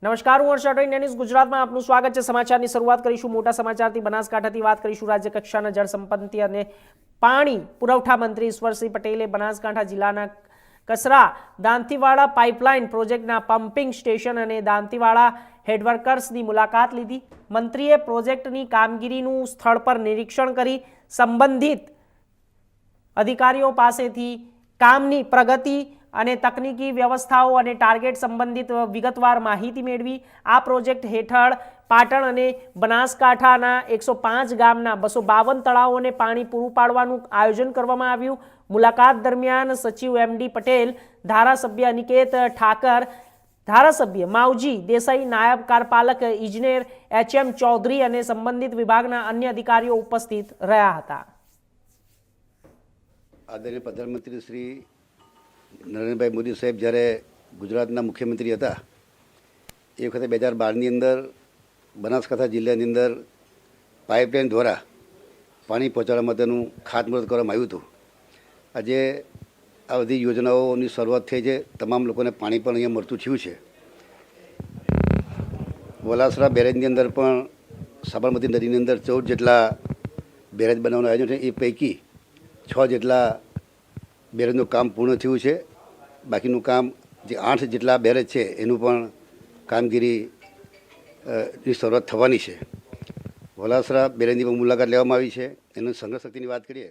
નમસ્કાર, હું હર્ષ Rathod, India news ગુજરાતમાં આપનું સ્વાગત છે। સમાચારની શરૂઆત કરીશું મોટા સમાચારથી। બનાસકાંઠાથી વાત કરીશું। રાજ્ય કક્ષાના જળ સંપત્તિ અને પાણી પુરવઠા મંત્રી ઈશ્વરસિંહ પટેલે બનાસકાંઠા જિલ્લાના કસરા દાંતીવાડા પાઇપલાઇન પ્રોજેક્ટના પમ્પિંગ સ્ટેશન અને દાંતીવાડા હેડવર્કર્સની મુલાકાત લીધી। મંત્રીએ પ્રોજેક્ટની કામગીરીનું સ્થળ પર નિરીક્ષણ કરી સંબંધિત અધિકારીઓ પાસેથી કામની પ્રગતિ અને તકનીકી વ્યવસ્થાઓ અને ટાર્ગેટ સંબંધિત વિગતવાર માહિતી મેળવી। આ પ્રોજેક્ટ હેઠળ પાટણ અને બનાસકાંઠાના 105 ગામના 252 તળાવોને પાણી પૂરું પાડવાનું આયોજન કરવામાં આવ્યું। મુલાકાત દરમિયાન સચિવ એમડી પટેલ, ધારાસભ્ય અનિકેત ઠાકર, ધારાસભ્ય માવજી દેસાઈ, નાયબ કાર્યપાલક ઇજનેર એચએમ ચૌધરી અને સંબંધિત વિભાગના અન્ય અધિકારીઓ ઉપસ્થિત રહ્યા હતા। આદરણીય પ્રધાનમંત્રી શ્રી નરેન્દ્રભાઈ મોદી સાહેબ જ્યારે ગુજરાતના મુખ્યમંત્રી હતા એ વખતે 2012ની અંદર બનાસકાંઠા જિલ્લાની અંદર પાઇપલાઇન દ્વારા પાણી પહોંચાડવા માટેનું ખાતમુહૂર્ત કરવામાં આવ્યું હતું। આજે આ બધી યોજનાઓની શરૂઆત થઈ છે। તમામ લોકોને પાણી પણ અહીંયા મળતું થયું છે। વલાસરા બેરેજની અંદર પણ સાબરમતી નદીની અંદર 14 જેટલા બેરેજ બનાવવાનું આયોજન છે। એ પૈકી 6 જેટલા બેરેજનું કામ પૂર્ણ થયું છે। બાકીનું કામ જે 8 જેટલા બેરેજ છે એનું પણ કામગીરીની શરૂઆત થવાની છે। વલાસરા બેરેજની પણ મુલાકાત લેવામાં આવી છે। એનું સંગ્રહ શક્તિની વાત કરીએ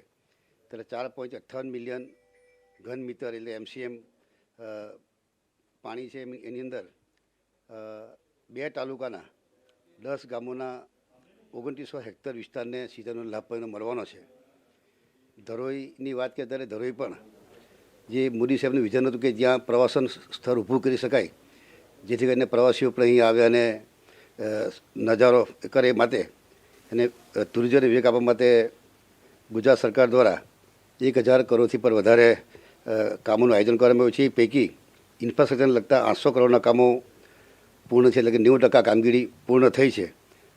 ત્યારે 4.58 મિલિયન ઘન મીટર એટલે MCM પાણી છે। એની અંદર 2 તાલુકાના 10 ગામોના 2900 હેક્ટર વિસ્તારને સિંચાઈનો લાભ મળવાનો છે। ધરોઈની વાત કરીએ ત્યારે ધરોઈ પણ જે મોદી સાહેબનું વિઝન હતું કે જ્યાં પ્રવાસન સ્થળ ઊભું કરી શકાય જેથી કરીને પ્રવાસીઓ પણ અહીં આવે અને નજારો કરે માટે અને ટુરિઝમને વેગ આપવા માટે ગુજરાત સરકાર દ્વારા 1000 કરોડથી પણ વધારે કામોનું આયોજન કરવામાં આવ્યું છે। એ પૈકી ઇન્ફ્રાસ્ટ્રક્ચરને લગતા 800 કરોડના કામો પૂર્ણ છે, એટલે કે 90% કામગીરી પૂર્ણ થઈ છે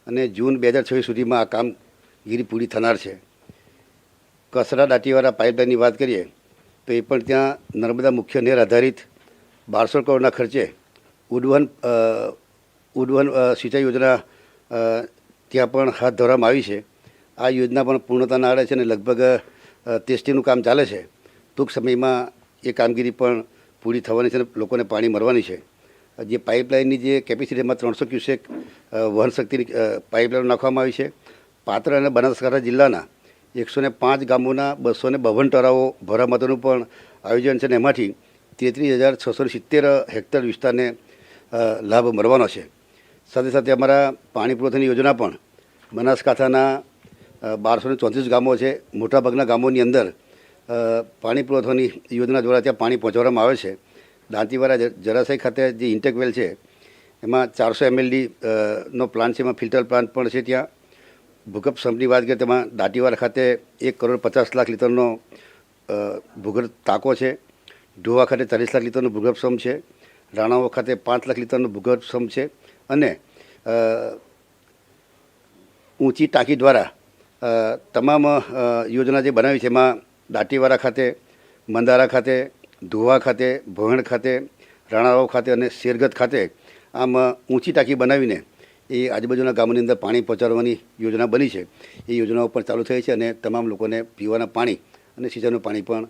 અને જૂન 2026 સુધીમાં આ કામગીરી પૂરી થનાર છે। કસરા દાંતીવાડા પાઇપલાઇનની વાત કરીએ તો એ પણ ત્યાં નર્મદા મુખ્ય નહેર આધારિત 1200 કરોડના ખર્ચે ઉડવન સિંચાઈ યોજના ત્યાં પણ હાથ ધરવામાં આવી છે। આ યોજના પણ પૂર્ણતાના આરે છે અને લગભગ ટેસ્ટિંગનું કામ ચાલે છે। ટૂંક સમયમાં એ કામગીરી પણ પૂરી થવાની છે અને લોકોને પાણી મળવાની છે। જે પાઇપલાઇનની જે કેપેસિટીમાં 300 ક્યુસેક વહન શક્તિની પાઇપલાઇન નાખવામાં આવી છે। પાટણ અને બનાસકાંઠા જિલ્લાના 105 ગામોના 252 તળાવો ભરવા માટેનું પણ આયોજન છે અને એમાંથી 33,670 હેક્ટર વિસ્તારને લાભ મળવાનો છે। સાથે સાથે અમારા પાણી પુરવઠાની યોજના પણ બનાસકાંઠાના 1234 ગામો છે। મોટાભાગના ગામોની અંદર પાણી પુરવઠાની યોજના દ્વારા ત્યાં પાણી પહોંચાડવામાં આવે છે। દાંતીવાડા જળાશય ખાતે જે ઇન્ટેક વેલ છે એમાં 400 mld નો પ્લાન્ટ છે, એમાં ફિલ્ટર પ્લાન્ટ પણ છે। ત્યાં ભૂગર્ભ સંપની વાત કરીએ તેમાં દાંતીવાડા ખાતે 1,50,00,000 લીટરનો ભૂગર્ભ ટાંકો છે। ઢોવા ખાતે 40 લાખ લીટરનો ભૂગર્ભ સંપ છે। રાણાઓ ખાતે 5 લાખ લીટરનો ભૂગર્ભ સંપ છે અને ઊંચી ટાંકી દ્વારા તમામ યોજના જે બનાવી છે એમાં દાંતીવાડા ખાતે, મંદારા ખાતે, ધોવા ખાતે, ભોયણ ખાતે, રાણાવાવ ખાતે અને શેરગત ખાતે આમ ઊંચી ટાંકી બનાવીને એ આજુબાજુના ગામોની અંદર પાણી પહોંચાડવાની યોજના બની છે। એ યોજનાઓ પણ ચાલુ થઈ છે અને તમામ લોકોને પીવાના પાણી અને સિંચાઈનું પાણી પણ